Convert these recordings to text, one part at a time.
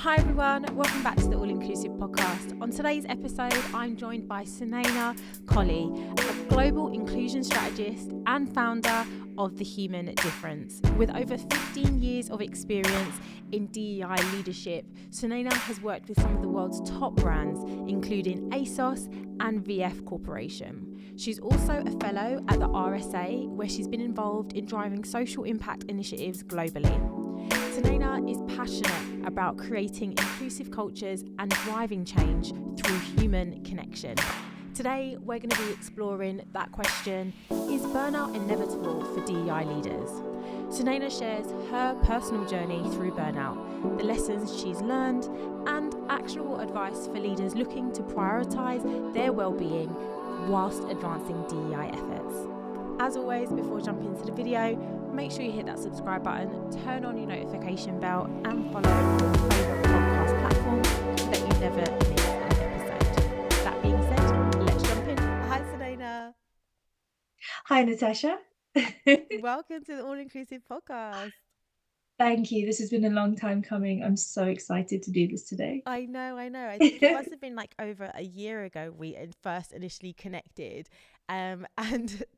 Hi everyone, welcome back to the All Inclusive podcast. On today's episode, I'm joined by Sunaina Kohli, a Global Inclusion Strategist and founder of The Human Difference. With over 15 years of experience in DEI leadership, Sunaina has worked with some of the world's top brands, including ASOS and VF Corporation. She's also a fellow at the RSA, where she's been involved in driving social impact initiatives globally. Sunaina is passionate about creating inclusive cultures and driving change through human connection. Today, we're going to be exploring that question: is burnout inevitable for DEI leaders? Sunaina shares her personal journey through burnout, the lessons she's learned, and actionable advice for leaders looking to prioritise their well-being whilst advancing DEI efforts. As always, before jumping into the video, make sure you hit that subscribe button, turn on your notification bell, and follow your favourite podcast platform so that you never miss an episode. That being said, let's jump in. Hi, Sunaina. Hi, Natasha. Welcome to the All Inclusive podcast. Thank you. This has been a long time coming. I'm so excited to do this today. I know. I think it must have been like over a year ago we first initially connected, and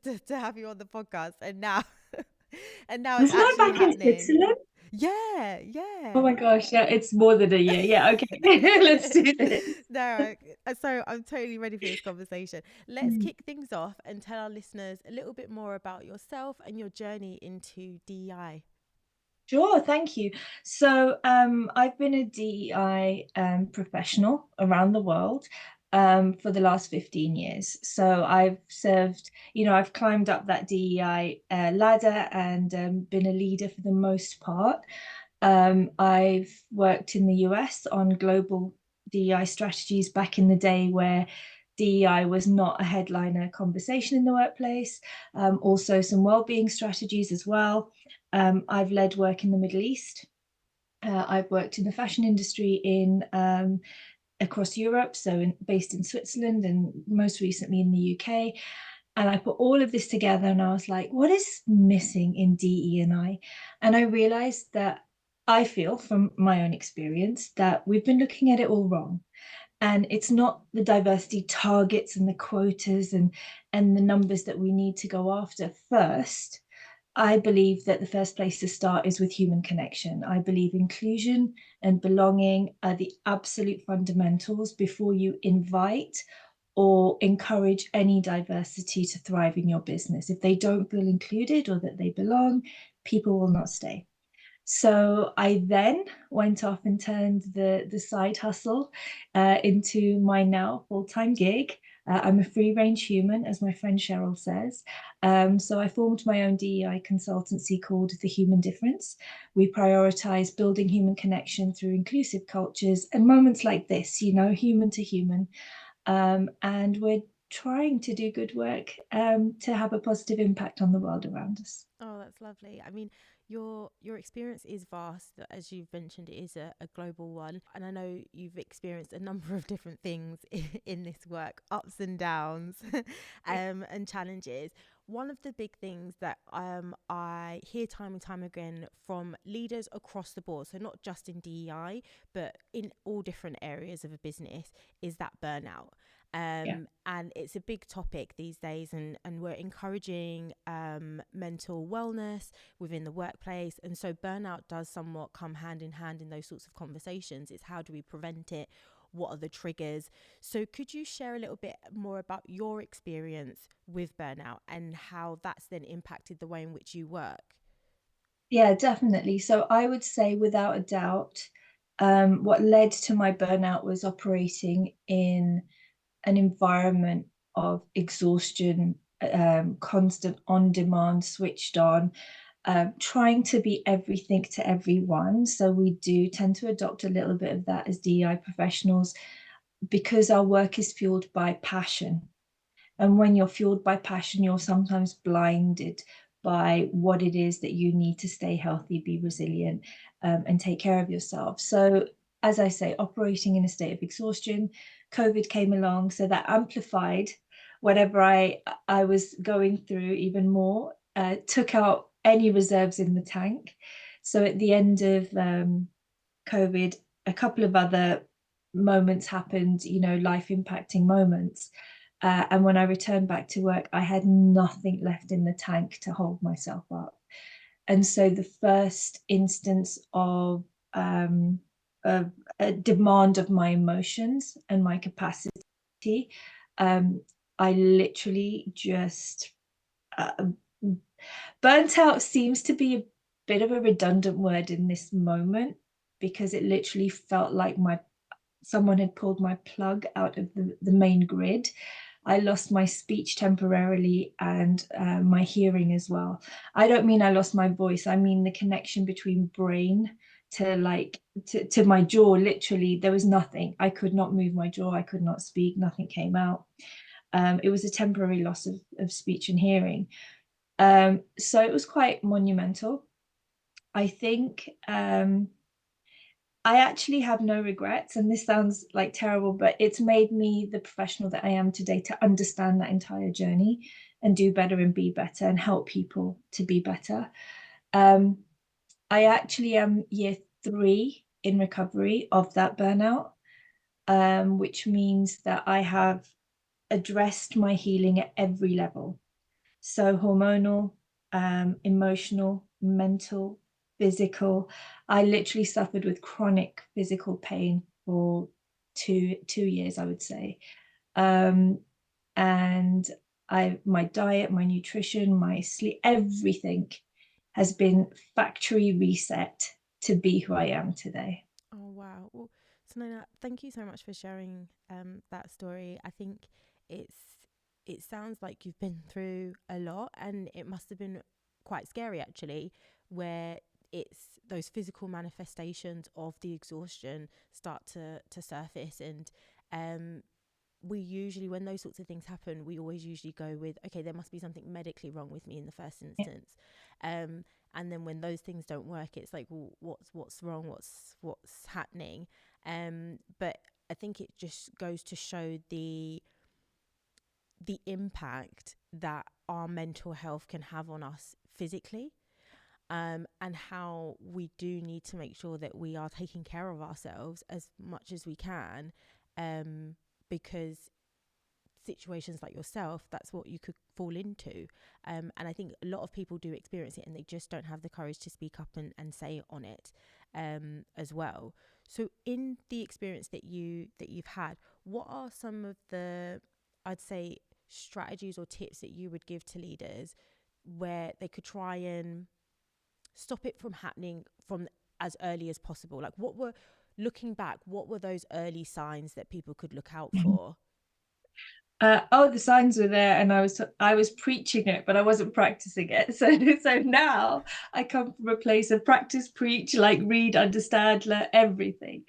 to have you on the podcast, and now it's Wasn't I actually back in happening. Switzerland? Yeah. Oh my gosh, yeah, it's more than a year. Yeah, okay. Let's do this. No, so I'm totally ready for this conversation. Let's kick things off and tell our listeners a little bit more about yourself and your journey into DEI. Sure, thank you. So I've been a DEI professional around the world for the last 15 years. So I've served, I've climbed up that DEI ladder and been a leader for the most part. I've worked in the US on global DEI strategies back in the day where DEI was not a headliner conversation in the workplace. Also some wellbeing strategies as well. I've led work in the Middle East. I've worked in the fashion industry across Europe, based in Switzerland and most recently in the UK. And I put all of this together and I was like, what is missing in DE&I? And I realized that I feel from my own experience that we've been looking at it all wrong. And it's not the diversity targets and the quotas and the numbers that we need to go after first. I believe that the first place to start is with human connection. I believe inclusion and belonging are the absolute fundamentals before you invite or encourage any diversity to thrive in your business. If they don't feel included or that they belong, people will not stay. So I then went off and turned the side hustle into my now full-time gig. I'm a free-range human, as my friend Cheryl says. So I formed my own DEI consultancy called The Human Difference. We prioritize building human connection through inclusive cultures and moments like this, human to human. And we're trying to do good work to have a positive impact on the world around us. Oh, that's lovely. I mean, your experience is vast. As you've mentioned, it is a global one. And I know you've experienced a number of different things in this work, ups and downs, and challenges. One of the big things that I hear time and time again from leaders across the board, so not just in DEI, but in all different areas of a business, is that burnout. And it's a big topic these days, and we're encouraging mental wellness within the workplace. And so burnout does somewhat come hand in hand in those sorts of conversations. It's how do we prevent it? What are the triggers? So could you share a little bit more about your experience with burnout and how that's then impacted the way in which you work? Yeah, definitely. So I would say without a doubt, what led to my burnout was operating in an environment of exhaustion, constant on demand, switched on, trying to be everything to everyone. So we do tend to adopt a little bit of that as DEI professionals because our work is fueled by passion. And when you're fueled by passion, you're sometimes blinded by what it is that you need to stay healthy, be resilient, and take care of yourself. So, as I say, operating in a state of exhaustion, COVID came along, so that amplified whatever I was going through even more, took out any reserves in the tank. So at the end of COVID, a couple of other moments happened, life impacting moments. And when I returned back to work, I had nothing left in the tank to hold myself up. And so the first instance of a demand of my emotions and my capacity, I literally just burnt out seems to be a bit of a redundant word in this moment, because it literally felt like someone had pulled my plug out of the main grid. I lost my speech temporarily, and my hearing as well. I don't mean I lost my voice. I mean the connection between brain to my jaw. Literally, there was nothing. I could not move my jaw. I could not speak. Nothing came out. It was a temporary loss of speech and hearing. So it was quite monumental. I think I actually have no regrets, and this sounds like terrible, but it's made me the professional that I am today, to understand that entire journey and do better and be better and help people to be better. I actually am year 3 in recovery of that burnout, which means that I have addressed my healing at every level. So hormonal, emotional, mental, physical. I literally suffered with chronic physical pain for two years, I would say. And my diet, my nutrition, my sleep, everything has been factory reset to be who I am today. Oh, wow. Well, Sunaina, thank you so much for sharing that story. I think it's it sounds like you've been through a lot, and it must have been quite scary actually, where it's those physical manifestations of the exhaustion start to surface. And we usually, when those sorts of things happen, we always usually go with, okay, there must be something medically wrong with me in the first instance. And then when those things don't work, it's like, well, what's wrong? What's happening? But I think it just goes to show the impact that our mental health can have on us physically, and how we do need to make sure that we are taking care of ourselves as much as we can, because situations like yourself, that's what you could fall into. And I think a lot of people do experience it, and they just don't have the courage to speak up and say on it, as well. So in the experience that you've had, what are some of the, I'd say, strategies or tips that you would give to leaders where they could try and stop it from happening from as early as possible? Like, looking back, what were those early signs that people could look out for? The signs were there, and I was preaching it, but I wasn't practicing it. So now I come from a place of practice, preach, like read, understand, learn everything.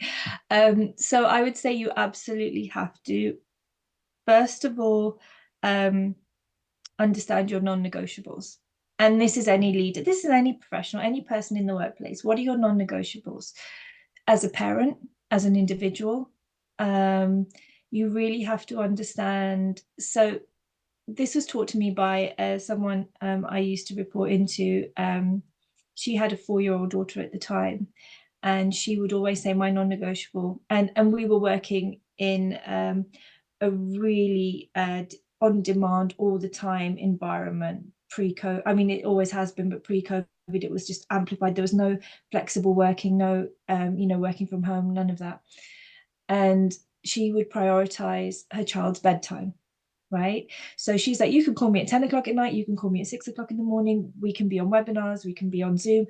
So I would say you absolutely have to, first of all, understand your non-negotiables. And this is any leader, this is any professional, any person in the workplace. What are your non-negotiables? As a parent, as an individual, you really have to understand. So this was taught to me by someone I used to report into. She had a 4-year-old daughter at the time, and she would always say, my non-negotiable. And we were working in a really on demand, all the time environment pre-COVID. I mean, it always has been, but pre-COVID, it was just amplified. There was no flexible working, no, working from home, none of that. And she would prioritize her child's bedtime, right? So she's like, you can call me at 10 o'clock at night, you can call me at 6 o'clock in the morning, we can be on webinars, we can be on Zoom,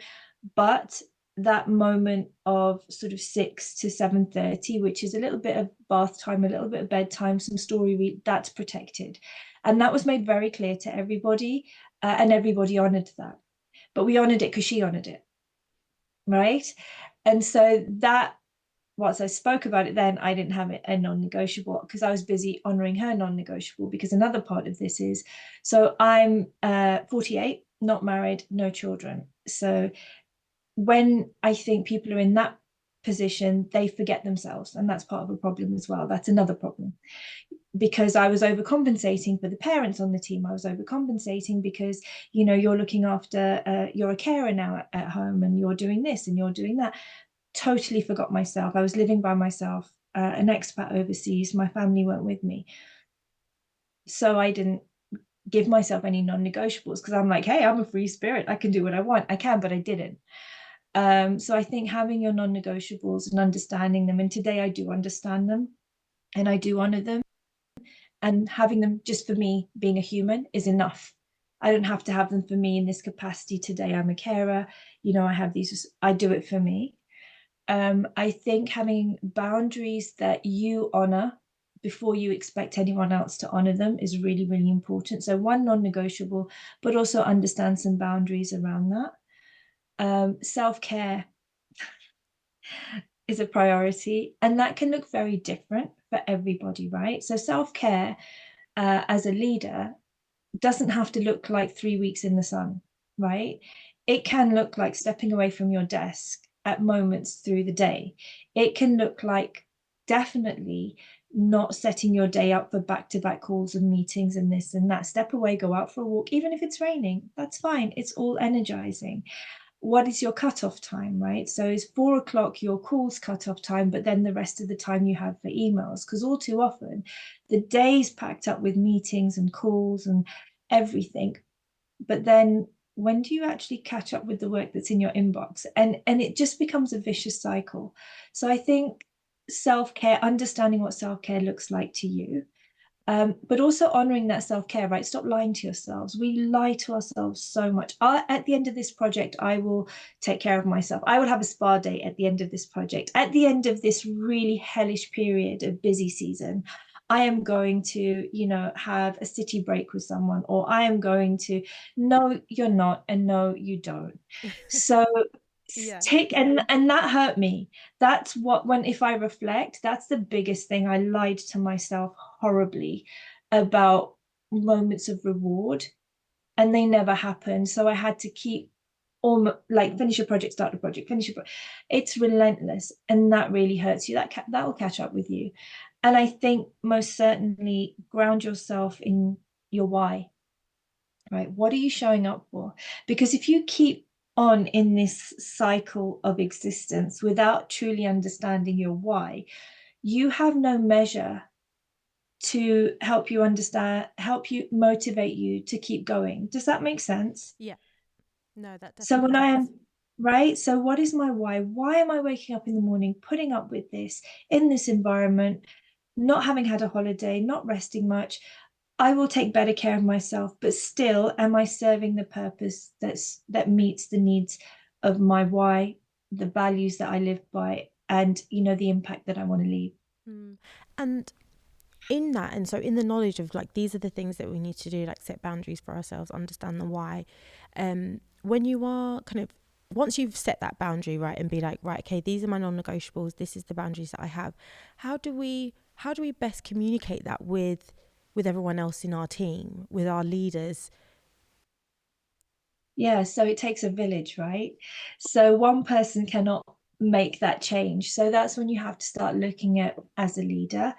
but that moment of sort of 6 to 7:30, which is a little bit of bath time, a little bit of bedtime, some story read, that's protected. And that was made very clear to everybody, and everybody honored that. But we honored it because she honored it, right? And so that, once I spoke about it, then I didn't have it a non-negotiable, because I was busy honoring her non-negotiable. Because another part of this is, so I'm 48, not married, no children. So when I think people are in that position, they forget themselves, and that's part of a problem as well. That's another problem, because I was overcompensating for the parents on the team. I was overcompensating because, you're looking after, you're a carer now at home, and you're doing this and you're doing that. totally forgot myself. I was living by myself, an expat overseas. My family weren't with me. So I didn't give myself any non-negotiables because I'm like, hey, I'm a free spirit. I can do what I want. I can, but I didn't. So I think having your non-negotiables and understanding them, and today I do understand them and I do honor them, and having them just for me being a human is enough. I don't have to have them for me in this capacity. Today I'm a carer, I have these, I do it for me. I think having boundaries that you honor before you expect anyone else to honor them is really, really important. So one non-negotiable, but also understand some boundaries around that. Self-care is a priority, and that can look very different for everybody, right? So self-care as a leader doesn't have to look like 3 weeks in the sun, right? It can look like stepping away from your desk at moments through the day. It can look like definitely not setting your day up for back-to-back calls and meetings and this and that. Step away, go out for a walk, even if it's raining, that's fine. It's all energizing. What is your cutoff time, right? So is 4 o'clock your calls cutoff time, but then the rest of the time you have for emails? Because all too often the day's packed up with meetings and calls and everything. But then when do you actually catch up with the work that's in your inbox? And it just becomes a vicious cycle. So I think self-care, understanding what self-care looks like to you, but also honoring that self-care, right? Stop lying to yourselves. We lie to ourselves so much. At the end of this project, I will take care of myself. I will have a spa day at the end of this project. At the end of this really hellish period of busy season, I am going to, have a city break with someone, or I am going to, no, you're not, and no, you don't. So Yeah. tick, and that hurt me. That's what, when if I reflect, that's the biggest thing. I lied to myself horribly about moments of reward, and they never happened. So I had to keep like finish a project, start a project, finish a project. It's relentless, and that really hurts you. That will catch up with you. And I think most certainly ground yourself in your why, right? What are you showing up for? Because if you keep on in this cycle of existence without truly understanding your why, you have no measure to help you understand, help you motivate you to keep going. Does that make sense? Yeah. No, that So definitely when I does. am right, so what is my why? Why am I waking up in the morning, putting up with this in this environment, not having had a holiday, not resting much? I will take better care of myself, but still, am I serving the purpose that meets the needs of my why, the values that I live by, and the impact that I want to leave? Mm. And in that, and so in the knowledge of like these are the things that we need to do, like set boundaries for ourselves, understand the why. When you are kind of, once you've set that boundary, right, and be like, right, okay, these are my non-negotiables, this is the boundaries that I have, how do we best communicate that with everyone else in our team, with our leaders? Yeah, so it takes a village, right? So one person cannot make that change. So that's when you have to start looking at, as a leader,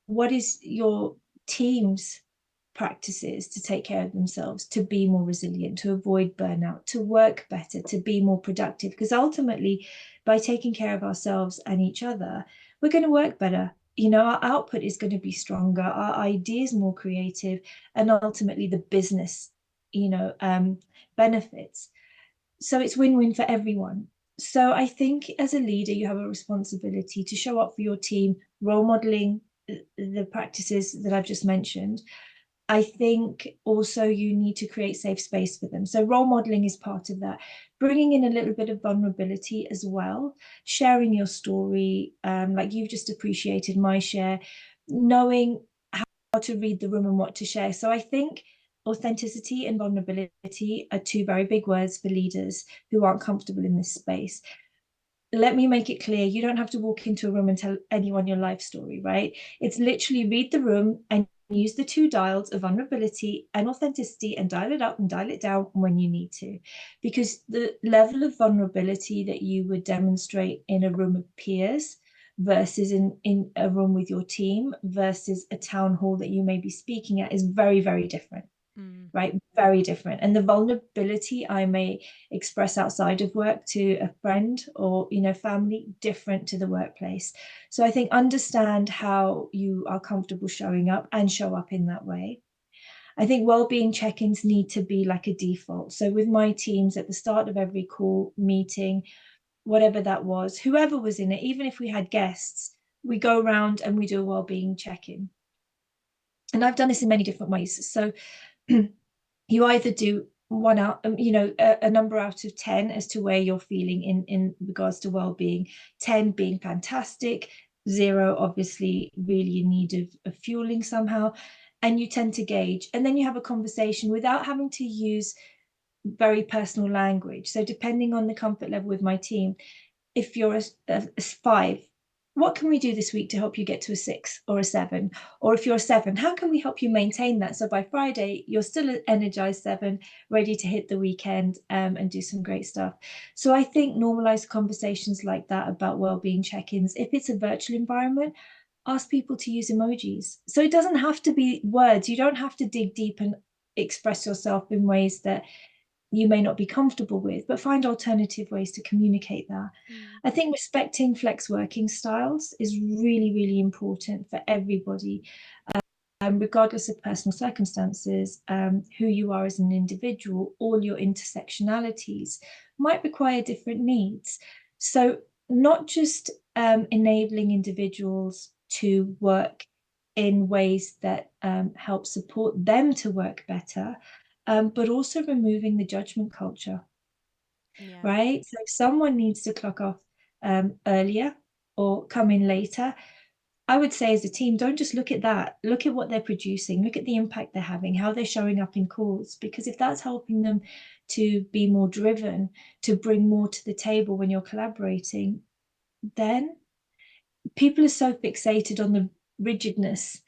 what is your team's practices to take care of themselves, to be more resilient, to avoid burnout, to work better, to be more productive? Because ultimately, by taking care of ourselves and each other, we're going to work better. Our output is going to be stronger, our ideas more creative, and ultimately the business, benefits. So it's win-win for everyone. So I think as a leader, you have a responsibility to show up for your team, role modeling the practices that I've just mentioned. I think also you need to create safe space for them. So role modeling is part of that. Bringing in a little bit of vulnerability as well, sharing your story, like you've just appreciated my share, knowing how to read the room and what to share. So I think authenticity and vulnerability are two very big words for leaders who aren't comfortable in this space. Let me make it clear, you don't have to walk into a room and tell anyone your life story, right? It's literally read the room and use the two dials of vulnerability and authenticity and dial it up and dial it down when you need to. Because the level of vulnerability that you would demonstrate in a room of peers versus in a room with your team versus a town hall that you may be speaking at is very, very different. right? Very different. And the vulnerability I may express outside of work to a friend or, family, different to the workplace. So I think understand how you are comfortable showing up and show up in that way. I think well-being check-ins need to be like a default. So with my teams at the start of every call, meeting, whatever that was, whoever was in it, even if we had guests, we go around and we do a well-being check-in. And I've done this in many different ways. So you either do one out, a number out of 10 as to where you're feeling in regards to well-being, 10 being fantastic, 0 obviously really in need of fueling somehow, and you tend to gauge, and then you have a conversation without having to use very personal language. So depending on the comfort level with my team, if you're a 5, what can we do this week to help you get to a 6 or a 7? Or if you're a 7, how can we help you maintain that? So by Friday, you're still an energized 7, ready to hit the weekend and do some great stuff. So I think normalize conversations like that about well-being check-ins. If it's a virtual environment, ask people to use emojis. So it doesn't have to be words. You don't have to dig deep and express yourself in ways that you may not be comfortable with, but find alternative ways to communicate that. I think respecting flex working styles is really, really important for everybody, regardless of personal circumstances, who you are as an individual, all your intersectionalities might require different needs. So not just enabling individuals to work in ways that help support them to work better, but also removing the judgment culture, right? So if someone needs to clock off earlier or come in later, I would say as a team, don't just look at that. Look at what they're producing. Look at the impact they're having, how they're showing up in calls. Because if that's helping them to be more driven, to bring more to the table when you're collaborating, then people are so fixated on the rigidness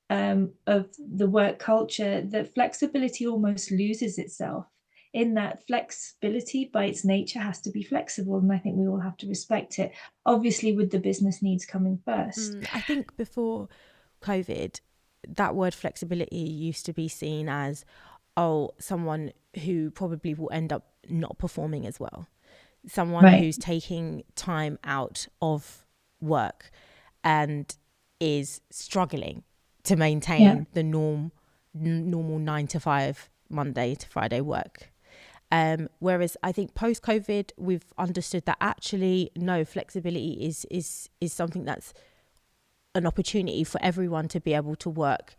of the work culture that flexibility almost loses itself. In that flexibility by its nature has to be flexible, and I think we all have to respect it, obviously with the business needs coming first. I think before COVID, that word flexibility used to be seen as, someone who probably will end up not performing as well. Someone who's taking time out of work and is struggling to maintain the normal 9 to 5 Monday to Friday work. Whereas I think post-COVID, we've understood that actually, no, flexibility is something that's an opportunity for everyone to be able to work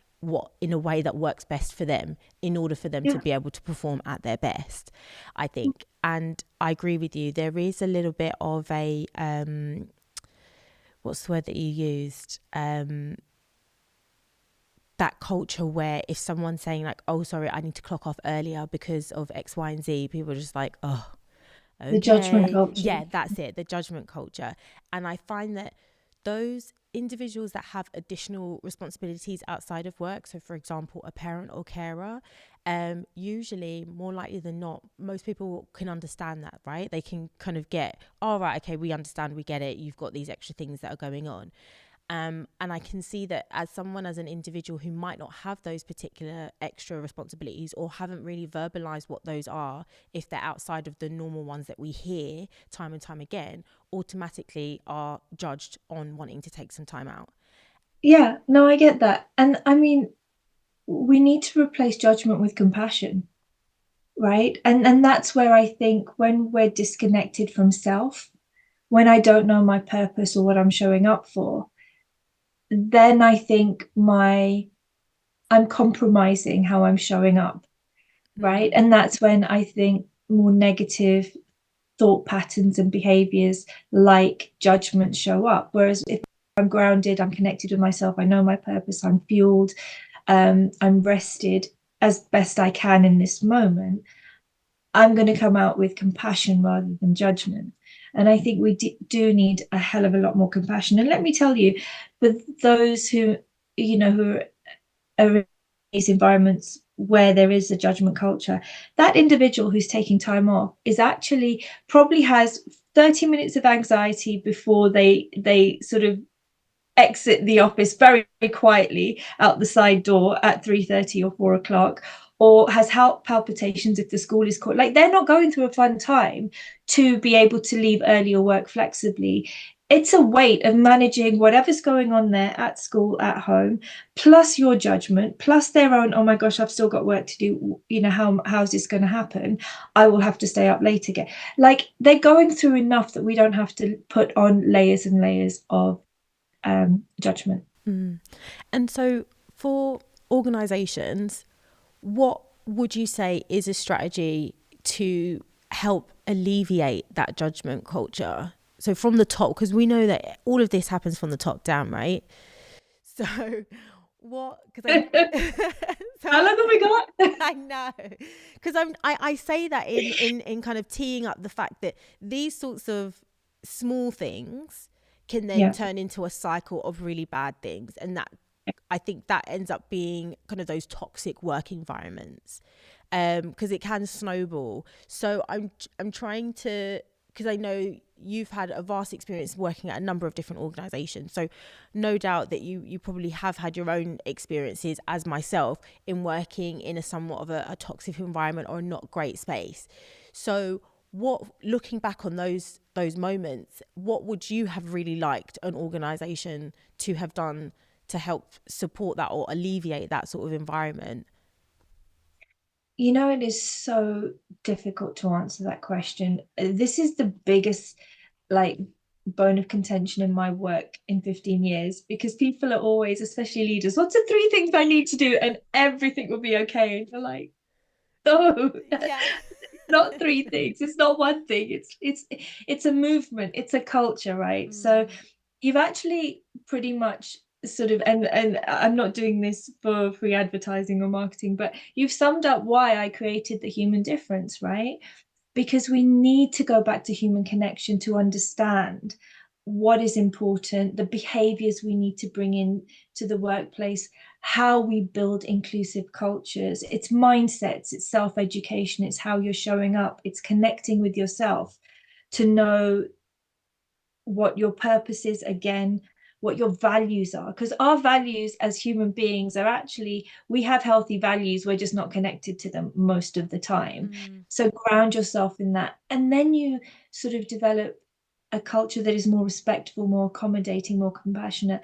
in a way that works best for them in order for them to be able to perform at their best, I think. And I agree with you. There is a little bit of a, what's the word that you used? That culture where if someone's saying like, oh, sorry, I need to clock off earlier because of X, Y, and Z, people are just like, oh, okay. The judgment culture. Yeah, that's it, the judgment culture. And I find that those individuals that have additional responsibilities outside of work, so for example, a parent or carer, usually more likely than not, most people can understand that, right? They can kind of get, oh, right, okay, we understand, we get it. You've got these extra things that are going on. And I can see that as an individual who might not have those particular extra responsibilities or haven't really verbalized what those are, if they're outside of the normal ones that we hear time and time again, automatically are judged on wanting to take some time out. Yeah, no, I get that. And I mean, we need to replace judgment with compassion, right? And that's where I think when we're disconnected from self, when I don't know my purpose or what I'm showing up for, then I think I'm compromising how I'm showing up, right? And that's when I think more negative thought patterns and behaviors like judgment show up. Whereas if I'm grounded, I'm connected with myself, I know my purpose, I'm fueled, I'm rested as best I can in this moment, I'm going to come out with compassion rather than judgment. And I think we do need a hell of a lot more compassion. And let me tell you, for those who are in these environments where there is a judgment culture, that individual who's taking time off is actually probably has 30 minutes of anxiety before they sort of exit the office very, very quietly out the side door at 3:30 or 4 o'clock, or has heart palpitations if the school is called. Like, they're not going through a fun time to be able to leave early or work flexibly. It's a weight of managing whatever's going on there at school, at home, plus your judgment, plus their own, oh my gosh, I've still got work to do. You know, how's this going to happen? I will have to stay up late again. Like, they're going through enough that we don't have to put on layers and layers of judgment. And so for organizations, what would you say is a strategy to help alleviate that judgment culture? So from the top, because we know that all of this happens from the top down, right? So what? So how long have we got? I know, because I say that in kind of teeing up the fact that these sorts of small things can then turn into a cycle of really bad things, and that I think that ends up being kind of those toxic work environments, because it can snowball. So I'm trying to, because I know you've had a vast experience working at a number of different organizations, so no doubt that you probably have had your own experiences, as myself, in working in a somewhat of a toxic environment or a not great space. So what, looking back on those moments, what would you have really liked an organization to have done to help support that or alleviate that sort of environment? You know, it is so difficult to answer that question. This is the biggest, like, bone of contention in my work in 15 years, because people are always, especially leaders, what's the 3 things I need to do and everything will be okay? And you're like, no, not 3 things. It's not one thing. It's a movement. It's a culture, right? So you've actually pretty much sort of, and I'm not doing this for free advertising or marketing, but you've summed up why I created the human difference, right? Because we need to go back to human connection to understand what is important, the behaviors we need to bring in to the workplace, how we build inclusive cultures. It's mindsets, it's self-education, it's how you're showing up, it's connecting with yourself to know what your purpose is, again, what your values are, because our values as human beings are actually, we have healthy values, we're just not connected to them most of the time. So ground yourself in that, and then you sort of develop a culture that is more respectful, more accommodating, more compassionate.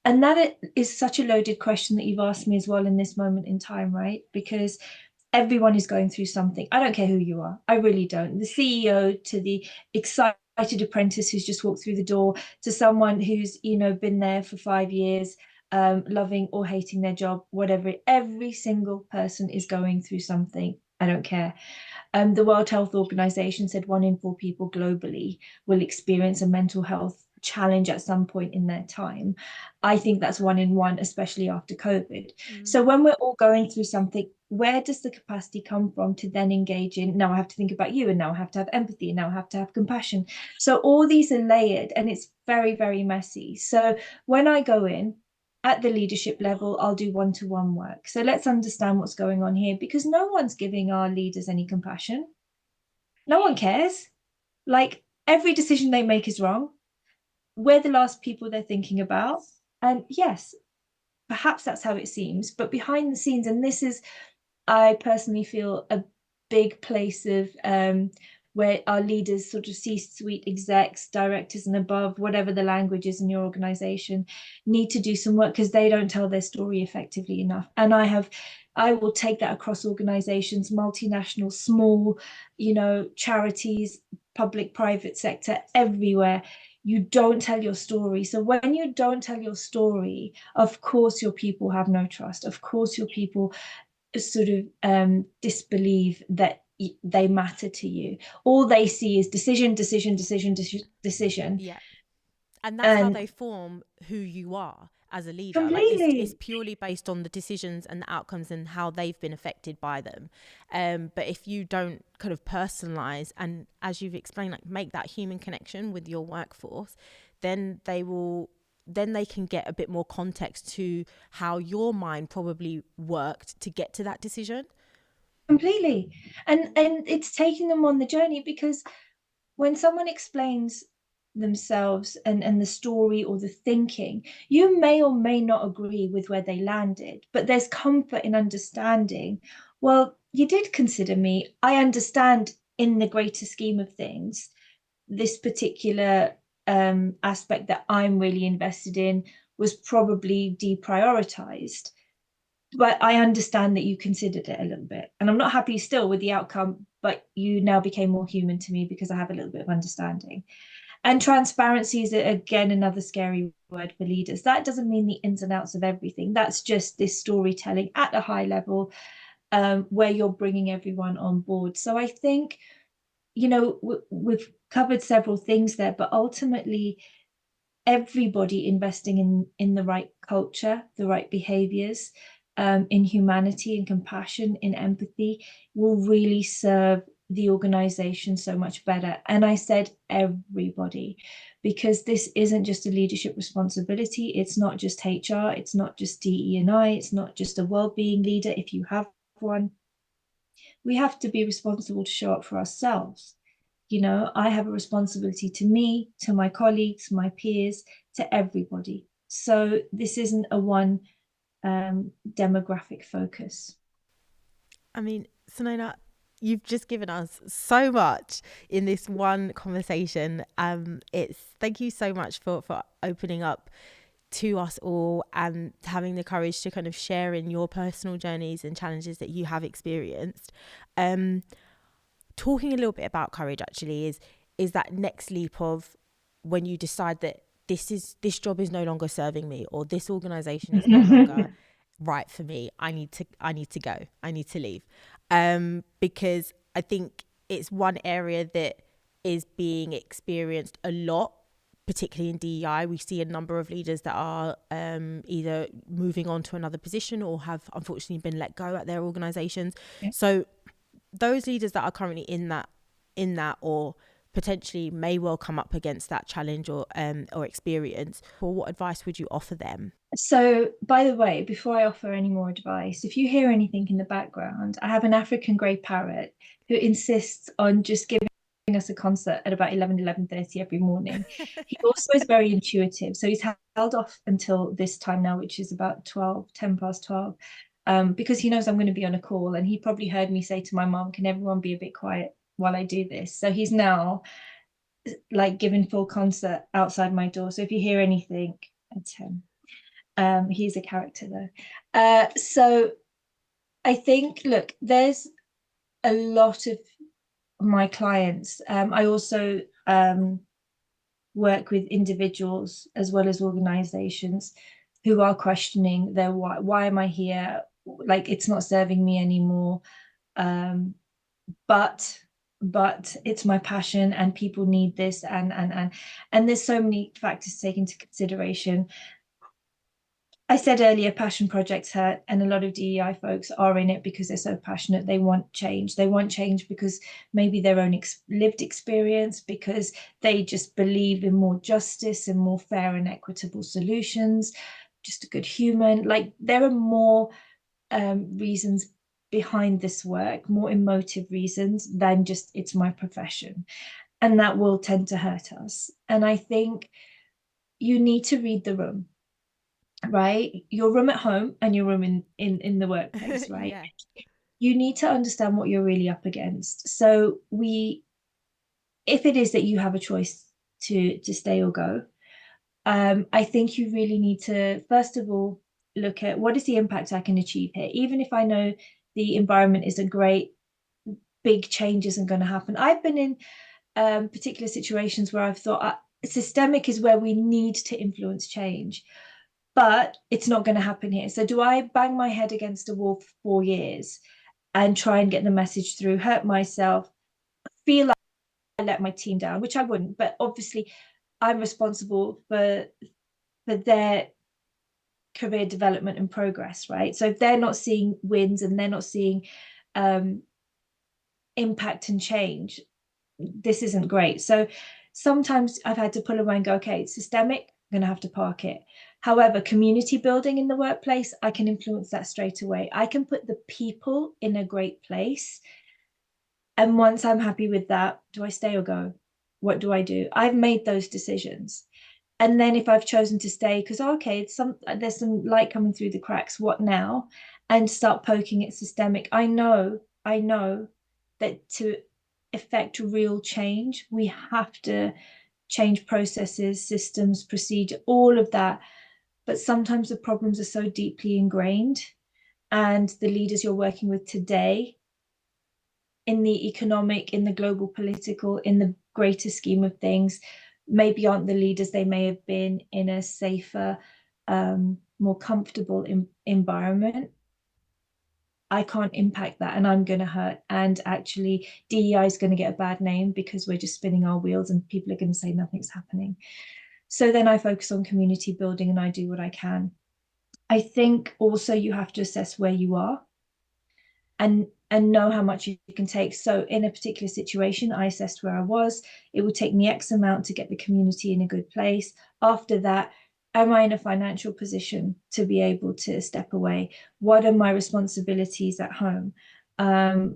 And that is such a loaded question that you've asked me as well in this moment in time, right? Because everyone is going through something. I don't care who you are. I really don't. The CEO to the excited apprentice who's just walked through the door, to someone who's, you know, been there for 5 years, loving or hating their job, whatever. Every single person is going through something. I don't care. The World Health Organization said 1 in 4 people globally will experience a mental health challenge at some point in their time. I think that's 1 in 1, especially after COVID. So when we're all going through something, where does the capacity come from to then engage in, now I have to think about you, and now I have to have empathy, and now I have to have compassion. So all these are layered, and it's very, very messy. So when I go in at the leadership level, I'll do one-to-one work. So let's understand what's going on here, because no one's giving our leaders any compassion. No one cares. Like, every decision they make is wrong. We're the last people they're thinking about. And yes, perhaps that's how it seems, but behind the scenes, and this is, I personally feel, a big place of where our leaders, sort of C-suite execs, directors and above, whatever the language is in your organization, need to do some work, because they don't tell their story effectively enough. And I will take that across organizations, multinational, small, you know, charities, public, private sector, everywhere. You don't tell your story. So when you don't tell your story, of course your people have no trust. Of course your people sort of disbelieve that they matter to you. All they see is decision. Yeah. And that's how they form who you are as a leader. Completely. Like, it's purely based on the decisions and the outcomes and how they've been affected by them. But if you don't kind of personalize and, as you've explained, like, make that human connection with your workforce, then they can get a bit more context to how your mind probably worked to get to that decision. Completely. And it's taking them on the journey, because when someone explains themselves and the story or the thinking, you may or may not agree with where they landed, but there's comfort in understanding, Well, you did consider me. I understand in the greater scheme of things, this particular aspect that I'm really invested in was probably deprioritized. But I understand that you considered it a little bit. And I'm not happy still with the outcome, but you now became more human to me because I have a little bit of understanding. And transparency is, again, another scary word for leaders. That doesn't mean the ins and outs of everything. That's just this storytelling at a high level, where you're bringing everyone on board. So I think, we've covered several things there, but ultimately, everybody investing in the right culture, the right behaviors, in humanity and compassion, in empathy, will really serve the organization so much better. And I said everybody, because this isn't just a leadership responsibility. It's not just HR. It's not just DE&I. It's not just a wellbeing leader. If you have one, we have to be responsible to show up for ourselves. I have a responsibility to me, to my colleagues, my peers, to everybody. So this isn't a one demographic focus. I mean, Sunaina, you've just given us so much in this one conversation. It's thank you so much for opening up to us all and having the courage to kind of share in your personal journeys and challenges that you have experienced. Talking a little bit about courage actually is that next leap of when you decide that this job is no longer serving me, or this organization is no longer right for me. I need to go. I need to leave. Because I think it's one area that is being experienced a lot, particularly in DEI. We see a number of leaders that are either moving on to another position or have unfortunately been let go at their organizations. Yeah. So those leaders that are currently in that or potentially may well come up against that challenge or experience, well, what advice would you offer them? So, by the way, before I offer any more advice, if you hear anything in the background, I have an African grey parrot who insists on just giving us a concert at about 11:30 every morning. He also is very intuitive. So he's held off until this time now, which is about 10 past 12, because he knows I'm going to be on a call. And he probably heard me say to my mom, can everyone be a bit quiet while I do this? So he's now like giving full concert outside my door. So if you hear anything, it's him. He's a character though. So I think, look, there's a lot of my clients. I also work with individuals as well as organizations who are questioning their why. Why am I here? Like, it's not serving me anymore. But it's my passion, and people need this, and there's so many factors to take into consideration. I said earlier, passion projects hurt, and a lot of DEI folks are in it because they're so passionate. They want change. They want change because maybe their own lived experience, because they just believe in more justice and more fair and equitable solutions, just a good human. Like, there are more reasons behind this work, more emotive reasons than just it's my profession. And that will tend to hurt us. And I think you need to read the room. Right, your room at home and your room in the workplace, right? Yeah. You need to understand what you're really up against. So if it is that you have a choice to stay or go, I think you really need to first of all look at what is the impact I can achieve here. Even if I know the environment isn't great, big change isn't going to happen. I've been in particular situations where I've thought systemic is where we need to influence change, but it's not going to happen here. So do I bang my head against a wall for 4 years and try and get the message through, hurt myself, feel like I let my team down, which I wouldn't, but obviously I'm responsible for their career development and progress, right? So if they're not seeing wins and they're not seeing impact and change, this isn't great. So sometimes I've had to pull away and go, okay, it's systemic, I'm going to have to park it. However, community building in the workplace, I can influence that straight away. I can put the people in a great place. And once I'm happy with that, do I stay or go? What do I do? I've made those decisions. And then if I've chosen to stay, because okay, there's some light coming through the cracks, what now? and start poking at systemic. I know that to effect real change, we have to change processes, systems, procedure, all of that. But sometimes the problems are so deeply ingrained, and the leaders you're working with today, in the economic, in the global political, in the greater scheme of things, maybe aren't the leaders they may have been in a safer, more comfortable environment. I can't impact that, and I'm going to hurt. And actually, DEI is going to get a bad name because we're just spinning our wheels and people are going to say nothing's happening. So then I focus on community building and I do what I can. I think also you have to assess where you are and know how much you can take. So in a particular situation, I assessed where I was. It would take me X amount to get the community in a good place. After that, am I in a financial position to be able to step away? What are my responsibilities at home? What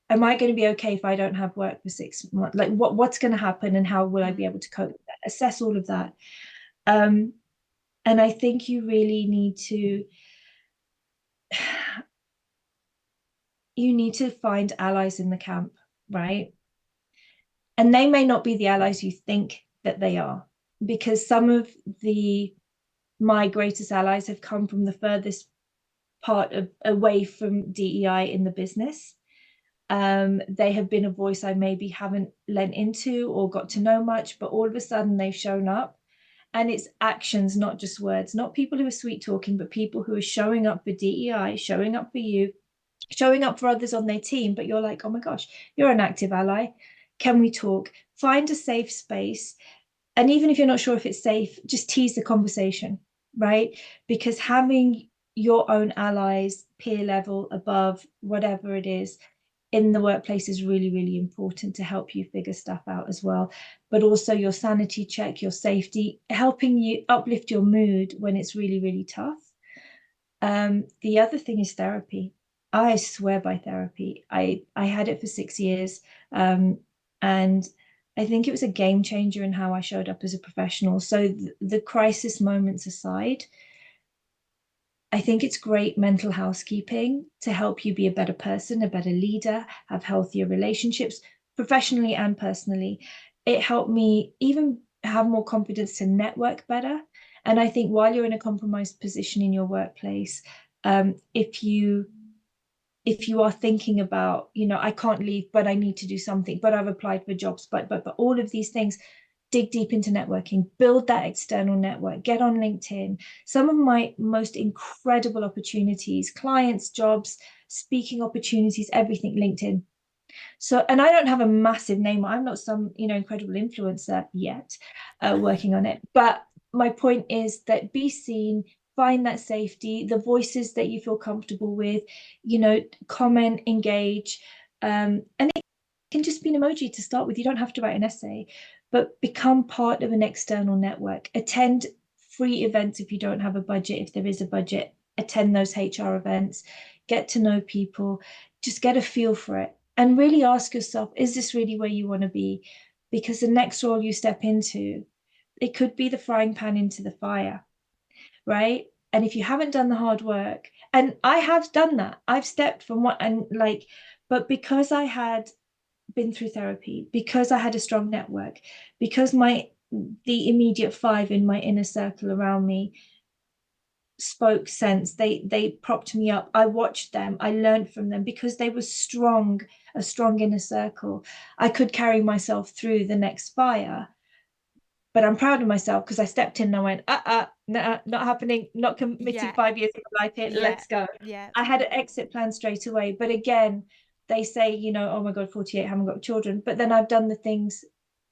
am I going to be okay if I don't have work for 6 months? Like what's going to happen and how will I be able to cope with that? Assess all of that. And I think you really need to find allies in the camp, right? And they may not be the allies you think that they are, because some of my greatest allies have come from the furthest part of away from DEI in the business. They have been a voice I maybe haven't lent into or got to know much, but all of a sudden they've shown up. And it's actions, not just words, not people who are sweet talking, but people who are showing up for DEI, showing up for you, showing up for others on their team. But you're like, oh my gosh, you're an active ally. Can we talk? Find a safe space. And even if you're not sure if it's safe, just tease the conversation, right? Because having your own allies, peer level, above, whatever it is, in the workplace is really, really important to help you figure stuff out as well. But also your sanity check, your safety, helping you uplift your mood when it's really, really tough. The other thing is therapy. I swear by therapy. I had it for 6 years, and I think it was a game changer in how I showed up as a professional. So the crisis moments aside, I think it's great mental housekeeping to help you be a better person, a better leader, have healthier relationships, professionally and personally. It helped me even have more confidence to network better. And I think while you're in a compromised position in your workplace, if you are thinking about, I can't leave, but I need to do something, but I've applied for jobs, but all of these things, dig deep into networking, build that external network, get on LinkedIn. Some of my most incredible opportunities, clients, jobs, speaking opportunities, everything, LinkedIn. So, and I don't have a massive name. I'm not some, incredible influencer yet, working on it. But my point is that be seen, find that safety, the voices that you feel comfortable with, comment, engage. And it can just be an emoji to start with. You don't have to write an essay, but become part of an external network. Attend free events if you don't have a budget. If there is a budget, attend those HR events, get to know people, just get a feel for it. And really ask yourself, is this really where you want to be? Because the next role you step into, it could be the frying pan into the fire, right? And if you haven't done the hard work, and I have done that, I've stepped from what, and like, but because I had been through therapy, because I had a strong network, because the immediate 5 in my inner circle around me spoke sense, they propped me up, I watched them, I learned from them, because they were strong, a strong inner circle. I could carry myself through the next fire. But I'm proud of myself because I stepped in and I went, nah, not happening, not committing 5 years of my life here, let's go. Yeah. I had an exit plan straight away. But again, they say, oh my God, 48, haven't got children. But then I've done the things,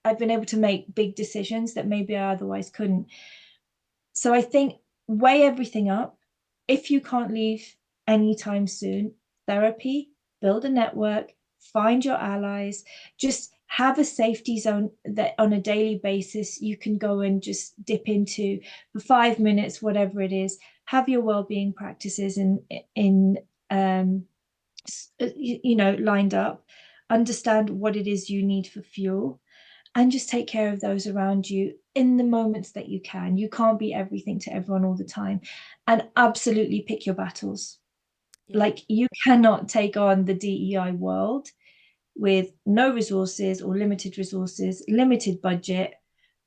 I've been able to make big decisions that maybe I otherwise couldn't. So I think weigh everything up. If you can't leave anytime soon, therapy, build a network, find your allies, just have a safety zone that on a daily basis you can go and just dip into for 5 minutes, whatever it is. Have your well-being practices lined up. Understand what it is you need for fuel, and just take care of those around you. in the moments that you can. You can't be everything to everyone all the time. And absolutely pick your battles. Yeah. Like, you cannot take on the DEI world with no resources or limited resources, limited budget,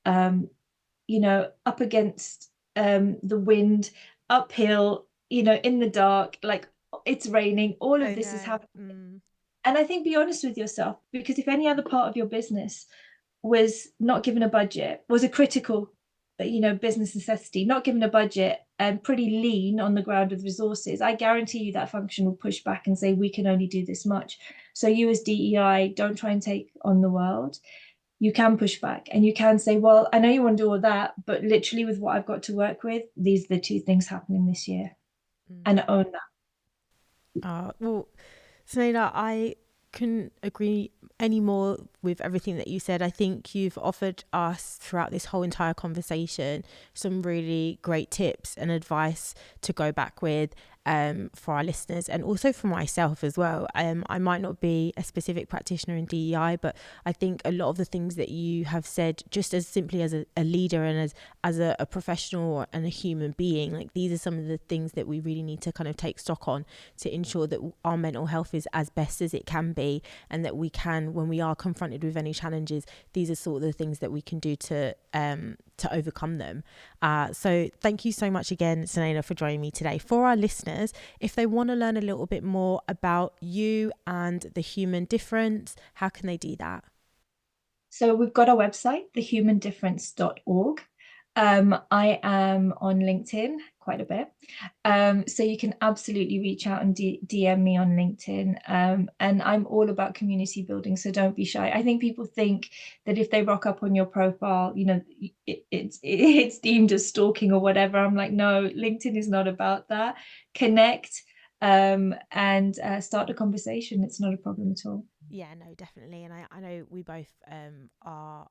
up against the wind, uphill, in the dark, like it's raining, all of I this is know. happening. And I think be honest with yourself, because if any other part of your business was not given a budget, was a critical, business necessity, not given a budget and pretty lean on the ground with resources, I guarantee you that function will push back and say, we can only do this much. So you as DEI, don't try and take on the world. You can push back and you can say, well, I know you want to do all that, but literally with what I've got to work with, these are the two things happening this year, and own that. Well, Sunaina, I couldn't agree any more with everything that you said. I think you've offered us throughout this whole entire conversation some really great tips and advice to go back with for our listeners, and also for myself as well. I might not be a specific practitioner in DEI, but I think a lot of the things that you have said, just as simply as a leader and as a professional and a human being, like these are some of the things that we really need to kind of take stock on to ensure that our mental health is as best as it can be, and that we can, when we are confronted with any challenges, these are sort of the things that we can do to overcome them. So thank you so much again, Sunaina, for joining me today. For our listeners, if they want to learn a little bit more about you and the human difference, how can they do that? So we've got our website, thehumandifference.org. I am on LinkedIn quite a bit. So you can absolutely reach out and DM me on LinkedIn. And I'm all about community building, so don't be shy. I think people think that if they rock up on your profile, it's deemed as stalking or whatever. I'm like, no, LinkedIn is not about that. Connect and start a conversation. It's not a problem at all. Yeah, no, definitely. And I know we both are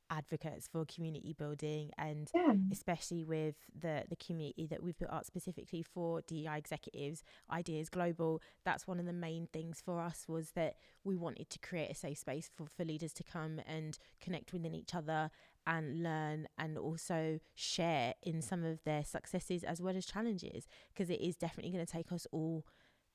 advocates for community building, and Yeah. especially with the community that we've built up specifically for DEI executives, Ideas Global. That's one of the main things for us, was that we wanted to create a safe space for leaders to come and connect within each other and learn, and also share in some of their successes as well as challenges, because it is definitely going to take us all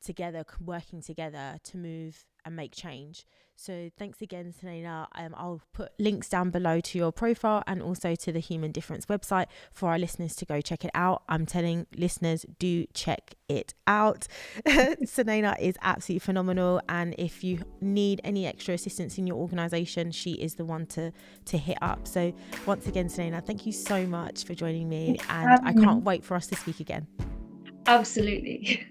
together, working together to move and make change. So thanks again, Sunaina. I'll put links down below to your profile and also to the Human Difference website for our listeners to go check it out. I'm telling listeners, do check it out. Sunaina is absolutely phenomenal, and if you need any extra assistance in your organization, she is the one to hit up. So once again, Sunaina, thank you so much for joining me, and I can't wait for us to speak again. Absolutely.